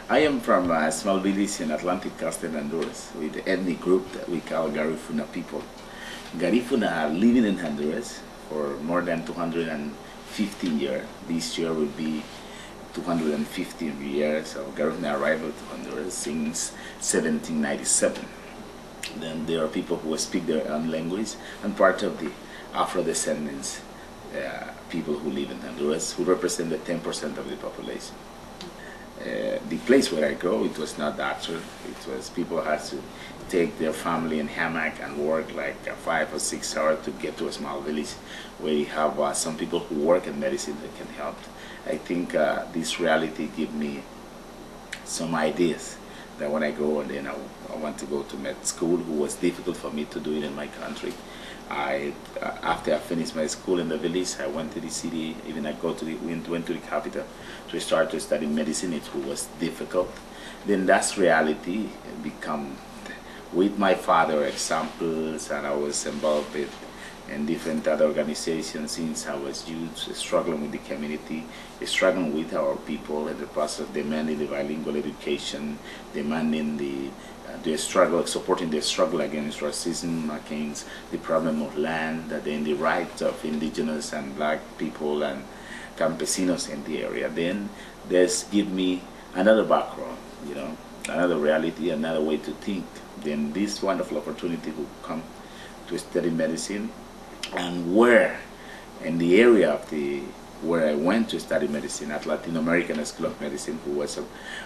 I am from a small village in Atlantic Coast in Honduras with the ethnic group that we call Garifuna people. Garifuna are living in Honduras for more than 215 years. This year will be 215 years of Garifuna arrival to Honduras since 1797. Then there are people who speak their own language and part of the afro-descendants, people who live in Honduras, who represent the 10% of the population. The place where I go, it was not doctor. It was people had to take their family in hammock and work like 5 or 6 hours to get to a small village where you have some people who work in medicine that can help. I think this reality gave me some ideas that when I go and then I want to go to med school, it was difficult for me to do it in my country. After I finished my school in the village, I went to the city, even I went to the capital to start to study medicine. It was difficult. Then that's reality become, with my father examples, and I was involved in different other organizations since I was youth, struggling with the community, struggling with our people in the process, demanding the bilingual education, demanding the struggle, supporting the struggle against racism, against the problem of land, then the rights of indigenous and black people and campesinos in the area. Then this give me another background, you know, another reality, another way to think. Then this wonderful opportunity will come to study medicine, and where in the area of where I went to study medicine at Latin American School of Medicine, who was a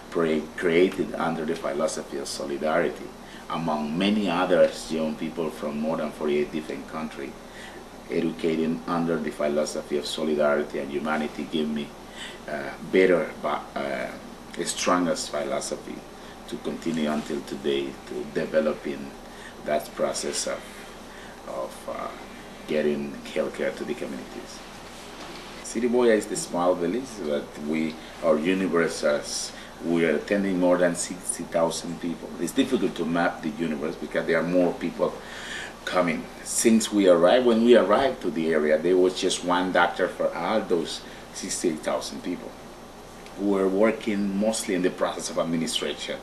project created under the philosophy of solidarity among many others young people from more than 48 different countries, educating under the philosophy of solidarity and humanity, gave me better, a strongest philosophy to continue until today to develop in that process of getting healthcare to the communities. City Boya is the small village, but our universe we are attending more than 60,000 people. It's difficult to map the universe because there are more people coming. Since when we arrived to the area, there was just one doctor for all those 68,000 people who were working mostly in the process of administration.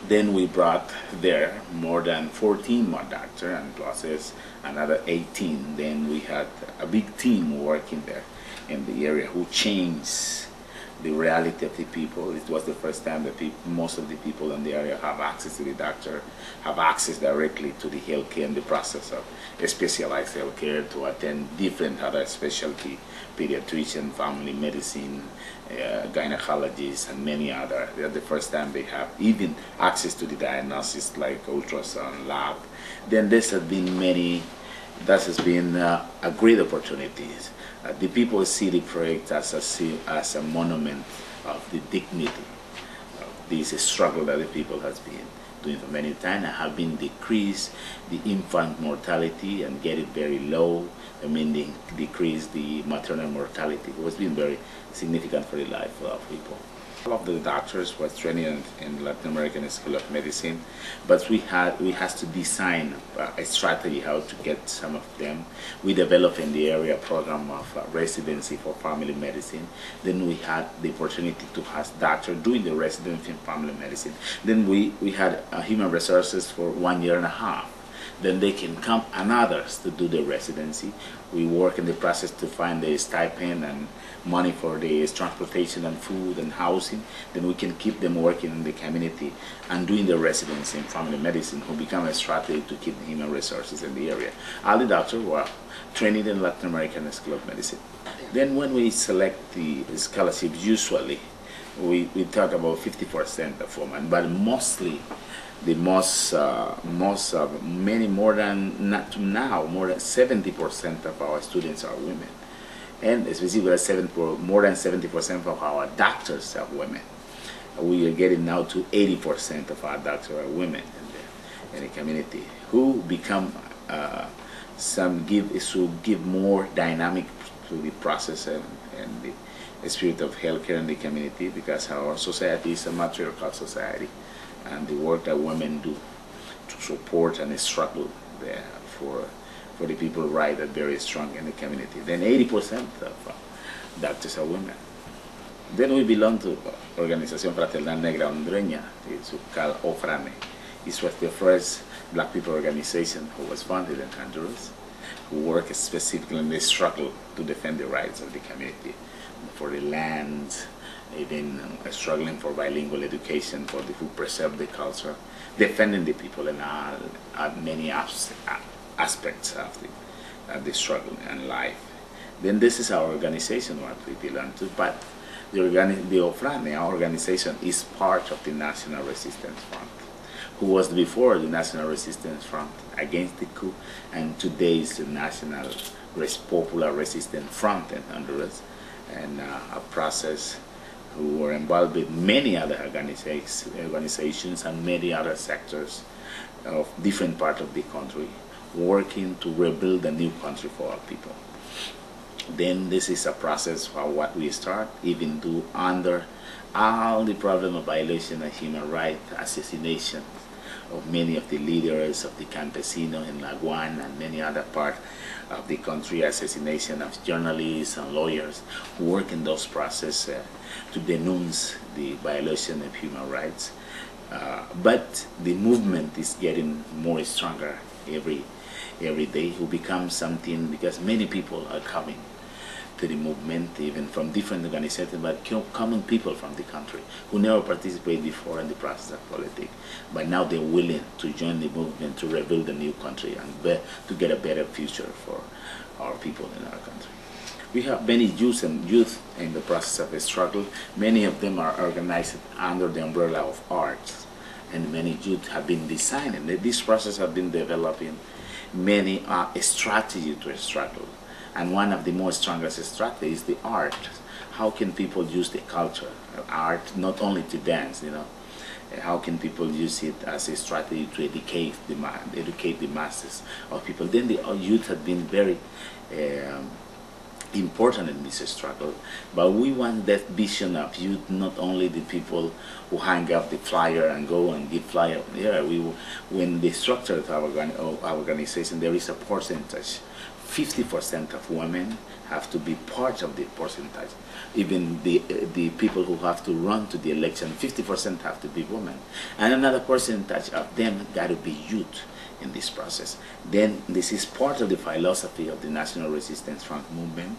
Then we brought there more than 14 more doctors and plus another 18. Then we had a big team working there in the area who changed the reality of the people. It was the first time that most of the people in the area have access to the doctor, have access directly to the healthcare in the process of specialized healthcare to attend different other specialty, pediatrician, family medicine, gynecologists, and many other. They're the first time they have even access to the diagnosis like ultrasound lab. Then this has been a great opportunity. The people see the project as a monument of the dignity of this struggle that the people has been doing for many times, and have been decreased the infant mortality and get it very low. I mean, decrease the maternal mortality. It has been very significant for the life of people. All of the doctors were trained in Latin American School of Medicine, but we had to design a strategy how to get some of them. We developed in the area a program of residency for family medicine. Then we had the opportunity to have doctors doing the residency in family medicine. Then we had human resources for 1.5 years. Then they can come and others to do the residency. We work in the process to find the stipend and money for the transportation and food and housing. Then we can keep them working in the community and doing the residency in family medicine, who become a strategy to keep the human resources in the area. All the doctors were trained in Latin American School of Medicine. Then when we select the scholarships, usually we talk about 50% of women, but mostly more than 70% of our students are women, and especially more than 70% of our doctors are women. We are getting now to 80% of our doctors are women in the community, who become give more dynamic to the process and the spirit of healthcare in the community, because our society is a matriarchal society, and the work that women do to support and struggle there for the people are very strong in the community. Then 80% of doctors are women. Then we belong to Organización Fraternal Negra Hondureña, it's called OFRANE. It was the first black people organization who was founded in Honduras, who worked specifically in the struggle to defend the rights of the community, for the land, even struggling for bilingual education, for the who preserve the culture, defending the people in many aspects of the struggle and life. Then this is our organization, what we belong to, but the OFRANE, our organization, is part of the National Resistance Front, who was before the National Resistance Front against the coup, and today is the National Popular Resistance Front in Honduras, and a process who were involved with many other organizations and many other sectors of different parts of the country, working to rebuild a new country for our people. Then this is a process for what we start, even to under all the problem of violation of human rights, assassination of many of the leaders of the campesino in Laguan and many other parts of the country, assassination of journalists and lawyers who work in those processes to denounce the violation of human rights. But the movement is getting more stronger every day, who becomes something, because many people are coming to the movement, even from different organizations, but common people from the country who never participated before in the process of politics, but now they're willing to join the movement to rebuild a new country and to get a better future for our people in our country. We have many youth in the process of the struggle. Many of them are organized under the umbrella of arts, and many youth have been designing. This process has been developing many strategies to struggle. And one of the most strongest strategies is the art. How can people use the culture, art, not only to dance, how can people use it as a strategy to educate the masses of people? Then the youth have been very important in this struggle, but we want that vision of youth, not only the people who hang up the flyer and go and give flyer. Yeah, when the structure of our organization, there is a percentage. 50% of women have to be part of the percentage. Even the people who have to run to the election, 50% have to be women. And another percentage of them got to be youth in this process. Then this is part of the philosophy of the National Resistance Front movement,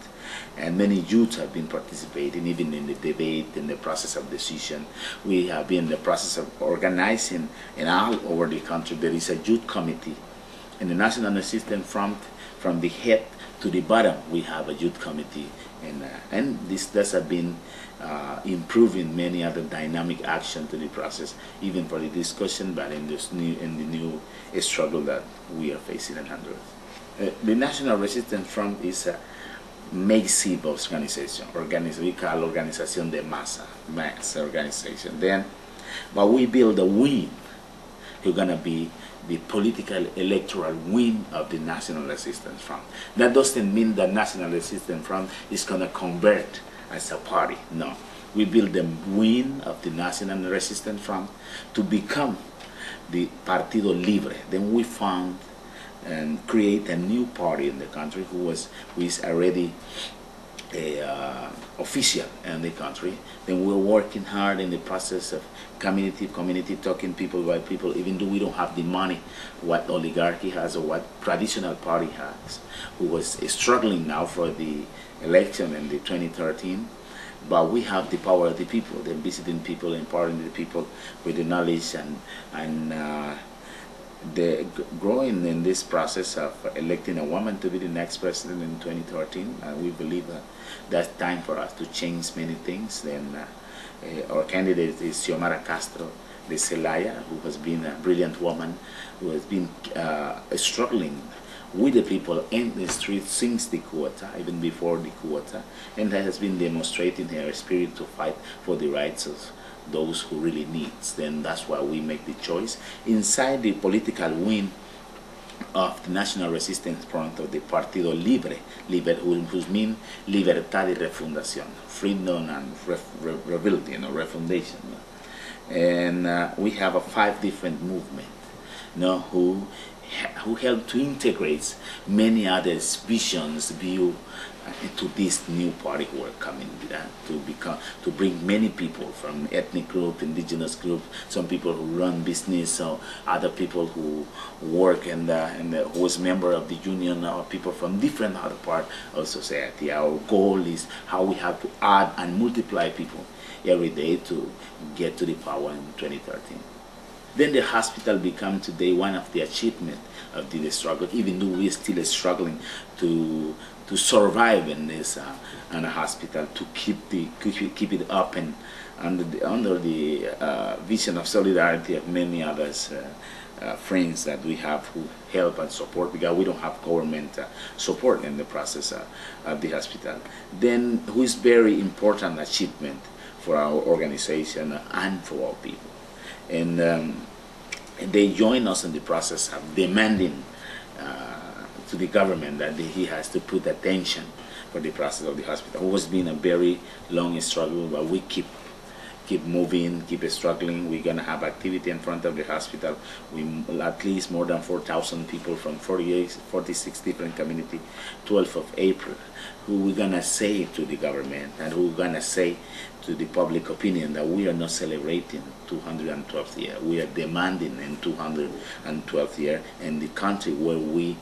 and many youths have been participating even in the debate, in the process of decision. We have been in the process of organizing, and all over the country there is a youth committee. In the National Resistance Front, from the head to the bottom, we have a youth committee, and this has been improving many other dynamic action to the process, even for the discussion, but in the new struggle that we are facing in Honduras. The National Resistance Front is a massive organization. We call Organización de Masa, mass organization. Then, but we build a wing. You're gonna be the political electoral wing of the National Resistance Front. That doesn't mean the National Resistance Front is going to convert as a party. No. We build the wing of the National Resistance Front to become the Partido Libre. Then we found and create a new party in the country who is already official in the country. Then we're working hard in the process of community talking people by people, even though we don't have the money what oligarchy has or what traditional party has, who was struggling now for the election in the 2013. But we have the power of the people, the visiting people, empowering the people with the knowledge and the growing in this process of electing a woman to be the next president in 2013. We believe that that's time for us to change many things. Then our candidate is Xiomara Castro de Zelaya, who has been a brilliant woman, who has been struggling with the people in the streets since the coup, even before the coup, and has been demonstrating her spirit to fight for the rights of those who really needs. Then that's why we make the choice inside the political wing of the National Resistance Front of the Partido Libre, whose means libertad y refundación, freedom and rebuilding or refundation. And we have 5 different movements, who help to integrate many other visions, view to this new party who are coming to bring many people from ethnic group, indigenous group, some people who run business, so other people who work and who is member of the union, or people from different other part of society. Our goal is how we have to add and multiply people every day to get to the power in 2013. Then the hospital become today one of the achievements of the struggle, even though we're still struggling to survive in this in a hospital, to keep it up and under the vision of solidarity of many others friends that we have who help and support, because we don't have government support in the process of the hospital. Then, who is very important achievement for our organization and for our people. And they join us in the process of demanding to the government that he has to put attention for the process of the hospital. It has been a very long struggle, but we keep moving, keep struggling. We're going to have activity in front of the hospital. We at least more than 4,000 people from 46 different communities, 12th of April, who we're going to say to the government and who we're going to say to the public opinion that we are not celebrating 212th year. We are demanding in 212th year in the country where we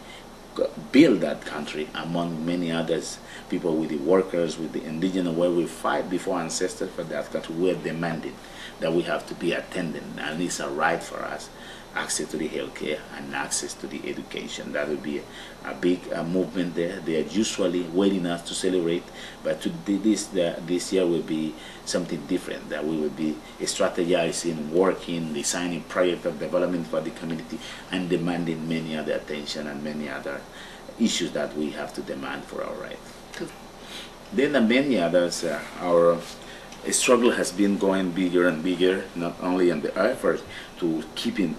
build that country, among many others, people with the workers, with the indigenous, where we fight before ancestors for that country. We're demanding that we have to be attending, and it's a right for us, access to the healthcare and access to the education. That would be a big movement there. They are usually waiting us to celebrate, but this year will be something different, that we will be strategizing, working, designing projects of development for the community, and demanding many other attention and many other issues that we have to demand for our rights. Then many others, our struggle has been going bigger and bigger, not only in the effort to keeping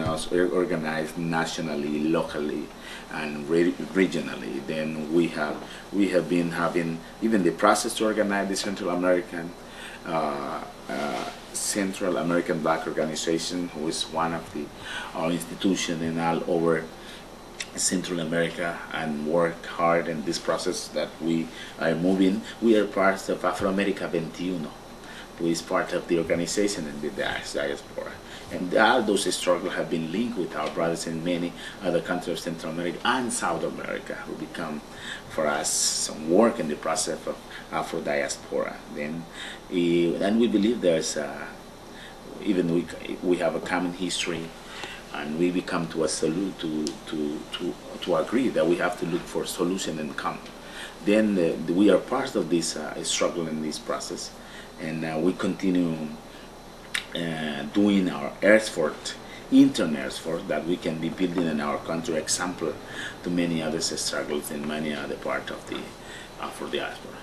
us organized nationally, locally, and regionally. Then we have been having even the process to organize the Central American Black Organization, who is one of our institutions in all over Central America, and work hard in this process that we are moving. We are part of Afro-America 21, who is part of the organization in the diaspora. And all those struggles have been linked with our brothers in many other countries of Central America and South America, who become for us some work in the process of Afro-diaspora. Then, and we believe there's, even we have a common history, and we become to agree that we have to look for solution and come. Then we are part of this struggle in this process, and we continue doing our effort, internal effort, that we can be building in our country example to many other struggles in many other parts of the Afro-diaspora.